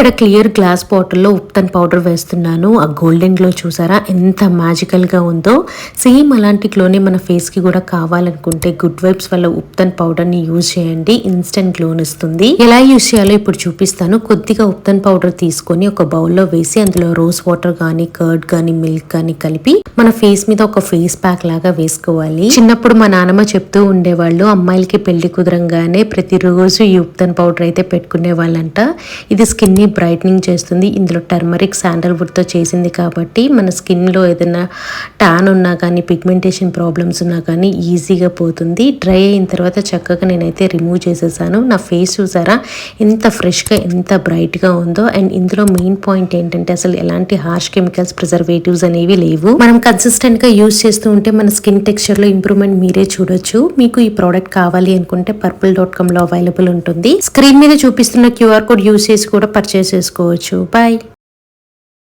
ఇక్కడ clear glass బాటిల్లో ubtan powder వేస్తున్నాను. ఆ గోల్డెన్ గ్లో చూసారా ఎంత మ్యాజికల్ గా ఉందో. సేమ్ అలాంటి గ్లోనే మన ఫేస్ కి కూడా కావాలనుకుంటే గుడ్ వైబ్స్ వల్ల ఉప్తన్ పౌడర్ ని యూజ్ చేయండి. ఇన్స్టెంట్ గ్లోన్ ఇస్తుంది. ఎలా యూజ్ చేయాలో ఇప్పుడు చూపిస్తాను. కొద్దిగా ఉప్తన్ పౌడర్ తీసుకొని ఒక బౌల్లో వేసి అందులో రోజ్ వాటర్ గానీ కర్డ్ గానీ మిల్క్ గానీ కలిపి మన ఫేస్ మీద ఒక ఫేస్ ప్యాక్ లాగా వేసుకోవాలి. చిన్నప్పుడు మా నాన్నమ్మ చెప్తూ ఉండేవాళ్ళు, అమ్మాయిలకి పెళ్లి కుదరంగానే ప్రతిరోజు ఈ ఉప్తన్ పౌడర్ అయితే పెట్టుకునే వాళ్ళంట. ఇది స్కిన్ ని బ్రైట్నింగ్ చేస్తుంది. ఇందులో టర్మరిక్ శాండల్వుడ్ తో చేసింది కాబట్టి మన స్కిన్ లో ఏదైనా టాన్ ఉన్నా కానీ పిగ్మెంటేషన్ ప్రాబ్లమ్స్ ఉన్నా కానీ ఈజీగా పోతుంది. డ్రై అయిన తర్వాత చక్కగా నేనైతే రిమూవ్ చేసేసాను. నా ఫేస్ చూసారా ఎంత ఫ్రెష్ గా ఎంత బ్రైట్ గా ఉందో. అండ్ ఇందులో మెయిన్ పాయింట్ ఏంటంటే అసలు ఎలాంటి హార్ష్ కెమికల్స్ ప్రిజర్వేటివ్స్ అనేవి లేవు. మనం కన్సిస్టెంట్ గా యూజ్ చేస్తూ ఉంటే మన స్కిన్ టెక్స్చర్ లో ఇంప్రూవ్మెంట్ మీరే చూడొచ్చు. మీకు ఈ ప్రోడక్ట్ కావాలి అనుకుంటే purple.com లో అవైలబుల్ ఉంటుంది. స్క్రీన్ మీద చూపిస్తున్న QR కోడ్ యూజ్ చేసి కూడా పర్చేస్ చేసుకోవచ్చు. బాయ్.